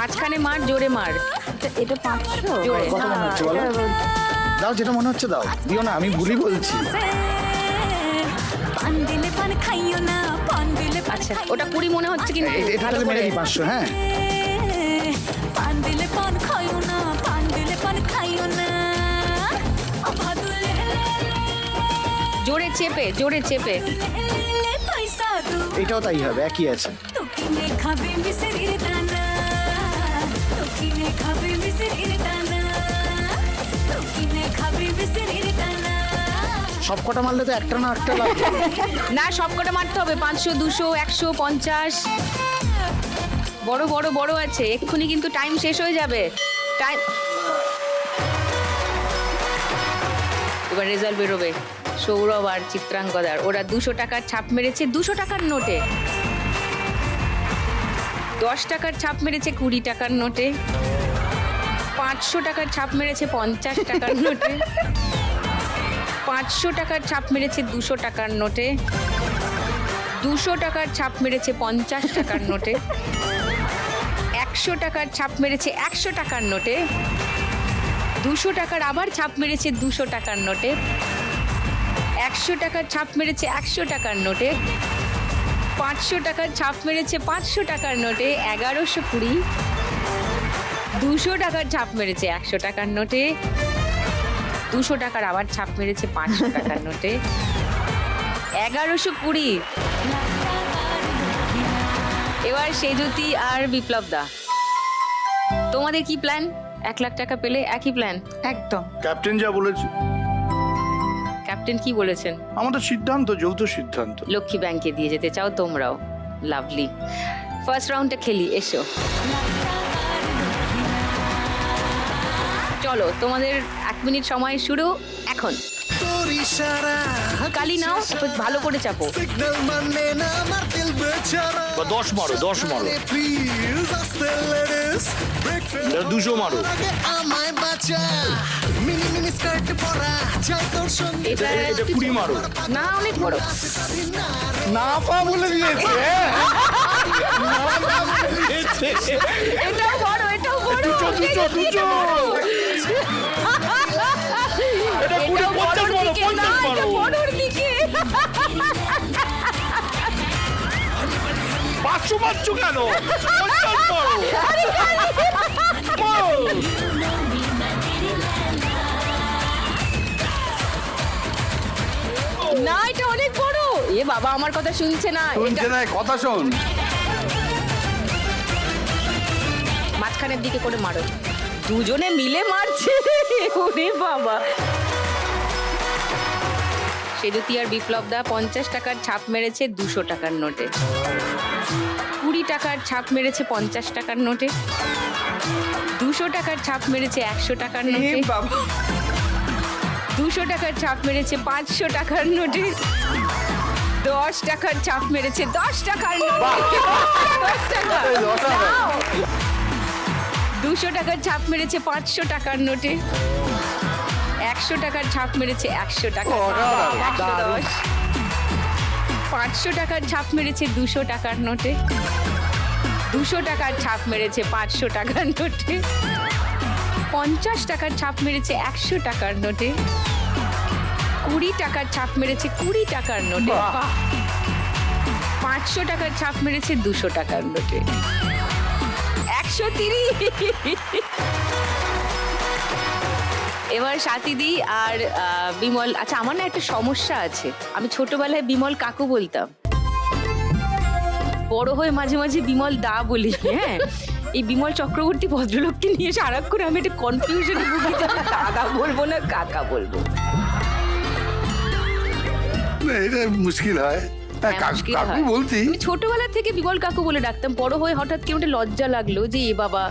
মাঝখানে মার, জোরে মার। এটা 500 জোরে। কত মনে হচ্ছে বলো? দাও যেটা মনে হচ্ছে দাও, দিও না, আমি ভুলই বলছি। আচ্ছা, ওটা 20 মনে হচ্ছে কিন্তু এটা ভালো তাহলে করে। মেরে দিই 500, হ্যাঁ। জোরে চেপে, জোরে চেপে। এটাও তাই হবে, একই আছে। সব কটা মারলে তো একটা না একটা লাগবে। না, সবকটা মারতে হবে। 500, 200, 150। বড় বড় বড় আছে, এক্ষুনি কিন্তু টাইম শেষ হয়ে যাবে। টাইম। এবার রেজাল্ট বেরোবে। সৌরভ আর চিত্রাঙ্গদার, ওরা 200 টাকার ছাপ মেরেছে 200 টাকার নোটে, 10 টাকার ছাপ মেরেছে 20 টাকার নোটে, 500 টাকার ছাপ মেরেছে 50 টাকার নোটে, 500 টাকার ছাপ মেরেছে 200 টাকার নোটে, 200 টাকার ছাপ মেরেছে 50 টাকার নোটে, 100 টাকার ছাপ মেরেছে 100 টাকার নোটে, 200 টাকার আবার ছাপ মেরেছে 200 টাকার নোটে, 100 টাকার ছাপ মেরেছে 100 টাকার নোটে, 500 টাকার ছাপ মেরেছে 500 টাকার নোটে, 1120, 200 টাকার ছাপ মেরেছে 100 টাকার নোটে, 200 টাকার আবার ছাপ মেরেছে 500 টাকার নোটে, 1120। এবার সেজুতি আর বিপ্লব দা, তোমাদের কি প্ল্যান? 1 লাখ টাকা পেলে একই প্ল্যান? একদম। ক্যাপ্টেন যা বলেছে, ক্যাপ্টেন কি বলেছেন? আমাদের সিদ্ধান্ত, যৌথ সিদ্ধান্ত। লক্ষ্মী ব্যাংকে দিয়ে যেতে চাও তোমরাও? লাভলি। ফার্স্ট রাউন্ডটা খেলি, এসো। চলো, তোমাদের 1 মিনিট সময় শুরু এখন। কালি নাও, ভালো করে চাপো। বা 10 মারো, 10 মারো, 200 মারো। এটা এটা 20 মারো। না, অনেক বড়। না পা বলে দিয়েছে। এটাও বড়, এটাও বড়। দুটো। এটা 20, 50 মারো, 50 মারো। বড়র দিকে। 500 মারছো কেন? 50 মারো। না, এটা অনেক বড়। এ বাবা, আমার কথা শুনছে না। শুনছে না, কথা শোন। মাঝখানের দিকে করে মারো। দুজনে মিলে মারছে। ওরে বাবা। সেজুতি আর বিপ্লব দা 50 টাকার ছাপ মেরেছে 200 টাকার নোটে, 20 টাকার ছাপ মেরেছে 50 টাকার নোটে, 200 টাকার ছাপ মেরেছে 100 টাকার নোটে, 200 টাকার ছাপ মেরেছে 500 টাকার নোটে, 10 টাকার ছাপ মেরেছে 10 টাকার নোটে। 10 টাকা। নাও। 200 টাকার ছাপ মেরেছে 500 টাকার নোটে, 100 টাকার ছাপ মেরেছে 100 টাকা, 110। 500 টাকার ছাপ মেরেছে 200 টাকার নোটে, 200 টাকার ছাপ মেরেছে 500 টাকার নোটে, 50 টাকার ছাপ মেরেছে 100 টাকার নোটে, 20 টাকার ছাপ মেরেছে 20 টাকার নোটে, 500 টাকার ছাপ মেরেছে 200 টাকার নোটে, 130। এবার সাথীদি আর বিমল। আচ্ছা, আমার না একটা সমস্যা আছে। আমি ছোটবেলায় বিমল কাকু বলতাম, বড় হয়ে মাঝে মাঝে বিমল দা বলি। হ্যাঁ, এই বিমল চক্রবর্তী ভদ্রলোককে নিয়ে সারাক্ষণ আমি একটা কনফিউশনে ভুগি, দাদা বলবো না কাকা বলবো। না, এটা মুশকিল হয়। হ্যাঁ, মুশকিল কাকু হয়। বলতি। আমি ছোটবেলা থেকে বিমল কাকু বলে ডাকতাম। বড় হয়ে হঠাৎ কেমন একটা লজ্জা লাগলো যে এ বাবা,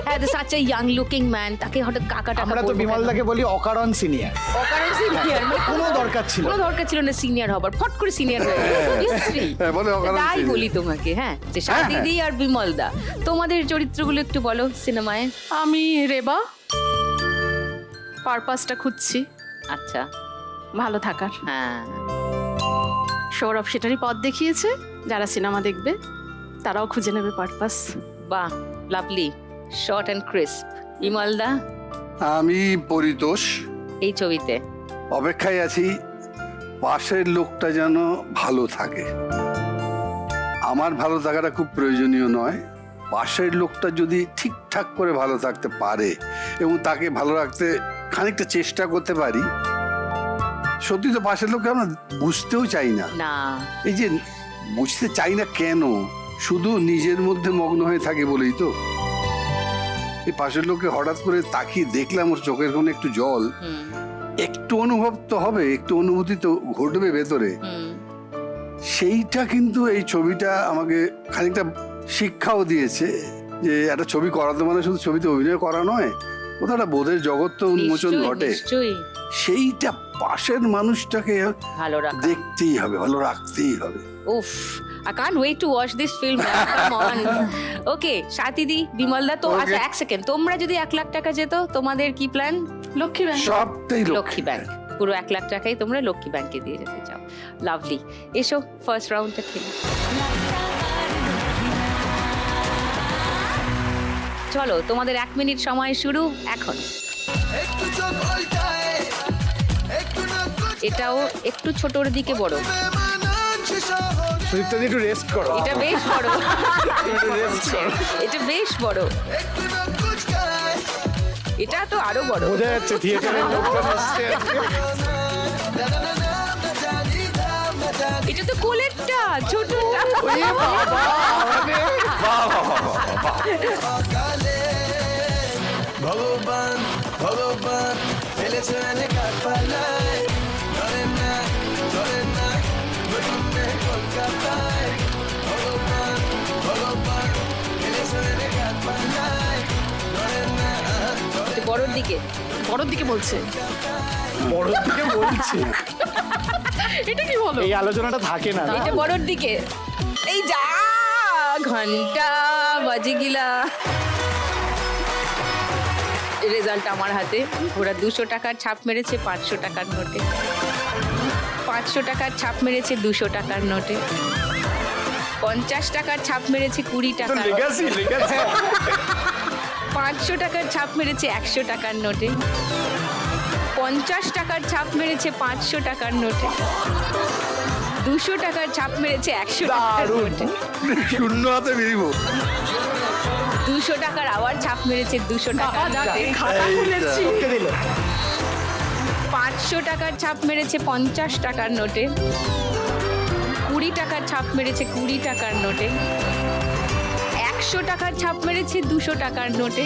হ্যাঁ, such a young looking man, তাকে হঠাৎ কাকা টাকা আমরা তো বলবো কেন? বিমলদাকে বলি অকারণ সিনিয়র। অকারণ senior, মানে কোনো দরকার ছিল কোনো দরকার ছিল না সিনিয়র হবার, ফট করে সিনিয়র হয়ে গেল। History। হ্যাঁ, বলে অকারণ তাই senior। বলি তোমাকে। হ্যাঁ, যে সাথীদি আর বিমল দা, তোমাদের চরিত্রগুলো একটু বলো সিনেমায়। আমি রেবা, পারপাসটা খুঁজছি আচ্ছা, ভালো থাকার। হ্যাঁ। সৌরভ সেটারই পথ দেখিয়েছে, যারা সিনেমা দেখবে তারাও খুঁজে নেবে পারপাস। বাহ, লাভলি। Short and crisp. বিমলদা আমি পরিতোষ, এই ছবিতে অপেক্ষায় আছি পাশের লোকটা যেন ভালো থাকে। আমার ভালো থাকাটা খুব প্রয়োজনীয় নয়, পাশের লোকটা যদি ঠিকঠাক করে ভালো থাকতে পারে এবং তাকে ভালো রাখতে খানিকটা চেষ্টা করতে পারি। সত্যি তো পাশের লোককে আমরা বুঝতেও চাই না। না, এই যে বুঝতে চাই না কেন, শুধু নিজের মধ্যে মগ্ন হয়ে থাকে বলেই তো। এই পাশের লোককে হঠাৎ করে তাকিয়ে দেখলাম, ওর চোখের কোণে একটু জল, হুম, একটু অনুভব তো হবে, একটু অনুভূতি তো ঘটবে ভেতরে। হুম, সেইটা কিন্তু এই ছবিটা আমাকে খানিকটা শিক্ষাও দিয়েছে যে একটা ছবি করাতে মানে শুধু ছবিতে অভিনয় করা নয়, কোথাও একটা বোধের জগৎ তো উন্মোচন নিশ্চয়ই, ঘটে। নিশ্চয়ই সেইটা পাশের মানুষটাকে ভালো রাখা। দেখতেই হবে, ভালো রাখতেই হবে। উফ, I can't wait to watch this film. Come on. Okay, সাথীদি, বিমলদা তো Okay. আচ্ছা এক সেকেন্ড, তোমরা যদি 1 লাখ টাকা যেত তোমাদের কি প্ল্যান? লক্ষ্মী ব্যাংক। সবটাই লক্ষ্মী ব্যাংক, পুরো 1 লাখ টাকাই তোমরা লক্ষ্মী ব্যাংকে দিয়ে যেতে চাও। লাভলি, এসো ফার্স্ট রাউন্ডটা খেলি। চলো, তোমাদের 1 মিনিট সময় শুরু এখন। এটাও একটু ছোটর দিকে বড়, সুদীপ্তা দি একটু রেস্ট করো। এটা বেশ বড়, একটু রেস্ট করো। এটা বেশ বড়, এটা তো আরো বড়। বোঝা যাচ্ছে থিয়েটারের লোকজন আসছে। এটা তো কোলেরটা, ছোটটা। ওই বাবা, আমাদের ভগবান ভগবান ফেলেছে কাঠ পাল্লায়, ধরে না ঘুরুনে কলকাতায়। ভগবান ভগবান ফেলেছে কাঠ পাল্লায়, ধরে না এটা বড়র দিকে। বড়র দিকে বলছে। বড় থেকে বলছি, এটা কি বলো? এই আলোচনাটা থাকে না। এটা বড়র দিকে। এই যা, ঘন্টা বাজে গিলা। রেজাল্ট আমার হাতে। ওরা 200 টাকার ছাপ মেরেছে 500 টাকার নোটে, 500 টাকার ছাপ মেরেছে 200 টাকার নোটে, 50 টাকার ছাপ মেরেছে 20 টাকার, লেগাসি লেগাসি 500 টাকার ছাপ মেরেছে 100 টাকার নোটে, 50 টাকার ছাপ মেরেছে 500 টাকার নোটে, 200 টাকার ছাপ মেরেছে 100 টাকার নোটে, শূন্য হাতে বেরিব। 200 টাকার আবার ছাপ মেরেছে 200 টাকার নোটে, খাতা খুলেছি। দিল। 500 টাকার ছাপ মেরেছে 50 টাকার নোটে, 20 টাকার ছাপ মেরেছে 20 টাকার নোটে, 100 টাকার ছাপ মেরেছে 200 টাকার নোটে,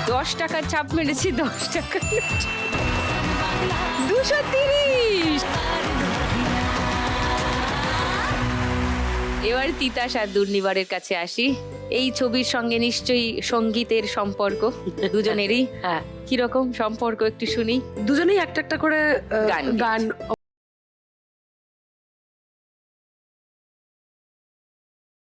10 টাকার ছাপ মেরেছে 10 টাকার নোটে, 230। এবার তিতাস আর দুর্নিবারের কাছে আসি। এই ছবির সঙ্গে নিশ্চয়ই সঙ্গীতের সম্পর্ক দুজনেরই। হ্যাঁ, কিরকম সম্পর্ক একটু শুনি। দুজনেই একটা একটা করে গান গান